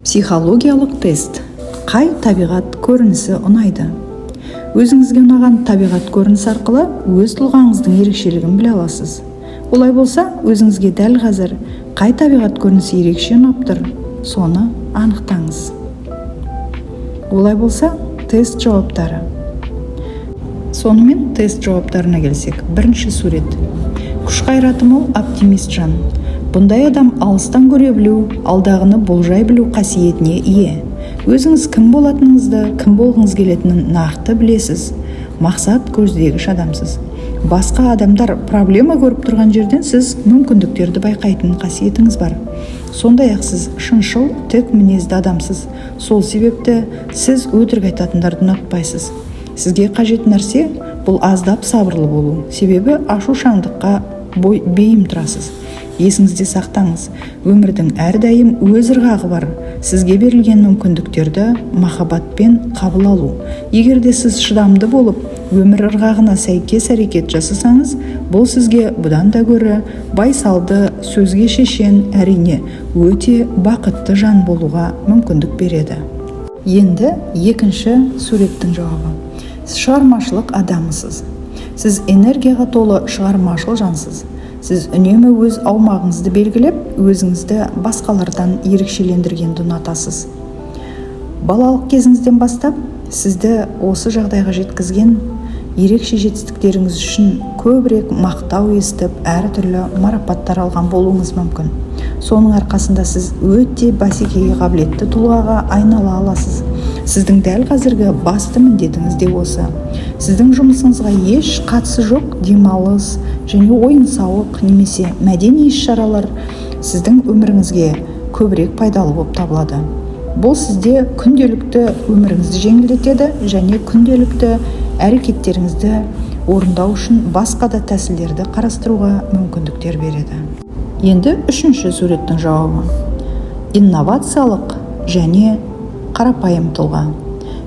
Психологиялық тест. Қай табиғат көрінісі ұнайды? Өзіңізге ұнаған табиғат көрінісі арқылы өз тұлғаңыздың ерекшелігін біле аласыз. Олай болса, өзіңізге дәл қазір қай табиғат көрінісі ерекше ұнап тұр, соны анықтаңыз. Олай болса, тест жауаптары. Сонымен тест жауаптарына келсек, бірінші сурет. Күш қайраты мол оптимист жан. Бұндай адам алыстан көре білу, алдағыны болжай білу қасиетіне ие. Өзіңіз кім болатыныңызды, кім болғыңыз келетінін нақты білесіз. Мақсат көздегіш адамсыз. Басқа адамдар проблема көріп тұрған жерден сіз мүмкіндіктерді байқайтын қасиетіңіз бар. Сондай-ақ сіз шыншыл, тік мінезді адамсыз. Сол себепті сіз өтірік айтатындарды ұнатпайсыз. Сізге қажет нәрсе бұл аздап сабырлы болу. Себебі ашушаңдыққа бейім тұрасыз. Есіңізде сақтаңыз, өмірдің әрдайым өз ырғағы бар. Сізге берілген мүмкіндіктерді махаббатпен қабыл алу. Егер де сіз шыдамды болып, өмір ырғағына сәйкес әрекет жасасаңыз, бұл сізге бұдан да гөрі байсалды, сөзге шешен, әрине өте бақытты жан болуға мүмкіндік береді. Енді екінші суреттің жауабы. Сіз шығармашылық адамысыз. Сіз энергияға толы шығармашыл жансыз. Сіз үнемі өз аумағыңызды белгілеп, өзіңізді басқалардан ерекшелендіргенді ұнатасыз. Балалық кезіңізден бастап, сізді осы жағдайға жеткізген ерекше жетістіктеріңіз үшін көбірек мақтау естіп, әртүрлі марапаттар алған болуыңыз мүмкін. Соның арқасында сіз өте бәсекеге қабілетті тұлғаға айнала аласыз. Сіздің дәл қазіргі басты міндетіңіз де осы. Сіздің жұмысыңызға еш қатысы жоқ демалыс және ойын-сауық немесе мәдени іс-шаралар сіздің өміріңізге көбірек пайдалы болып табылады. Бұл сізде күнделікті өміріңізді жеңілдетеді және күнделікті әрекеттеріңізді орындау үшін басқа да тәсілдерді қарастыруға мүмкіндіктер береді. Енді үшінші суреттің жауабы. Инновациялық және қарапайым тұлға.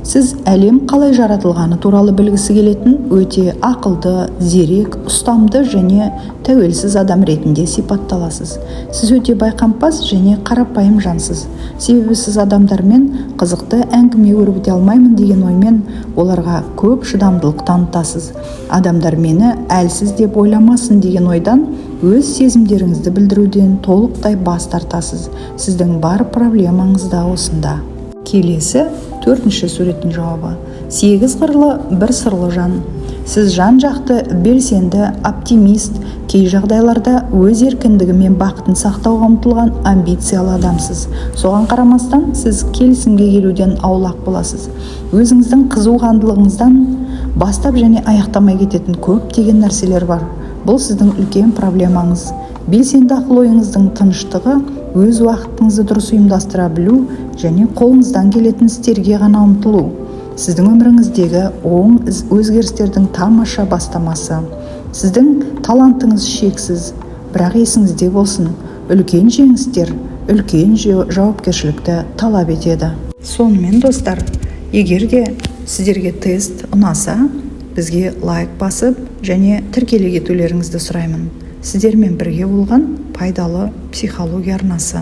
Сіз әлем қалай жаратылғаны туралы білгісі келетін өте ақылды, зерек, ұстамды және тәуелсіз адам ретінде сипатталасыз. Сіз өте байқампаз және қарапайым жансыз. Себебі сіз адамдармен қызықты әңгіме өрбіте алмаймын деген оймен оларға көп шыдамдылық танытасыз. Адамдар мені әлсіз деп ойламасын деген ойдан өз сезімдеріңізді білдіруден толықтай бас тартасыз. Сіздің бар проблемаңыз да осында. Келесі төртінші суреттің жауабы. 8 қырлы бір сырлы жан. Сіз жан-жақты, белсенді, оптимист, кей жағдайларда өз еркіндігі мен бақытын сақтауға ұмтылған амбициялы адамсыз. Соған қарамастан сіз келісімге келуден аулақ боласыз. Өзіңіздің қызуғандылығыңыздан бастап және аяқтамай кететін көптеген нәрселер бар. Бұл сіздің үлкен проблемаңыз. Белсенді ақыл ойыңыздың тыныштығы өз уақытыңызды дұрыс ұйымдастыра білу және қолыңыздан келетін істерге ғана ұмтылу. Сіздің өміріңіздегі оң өзгерістердің тамаша бастамасы. Сіздің талантыңыз шексіз, бірақ есіңізде болсын, үлкен жеңістер, үлкен жауапкершілікті талап етеді. Сонымен достар, егер де сіздерге тест ұнаса, бізге лайк басып және тіркеле кетулеріңізді сұраймын. Сіздермен бірге болған пайдалы психология арнасы.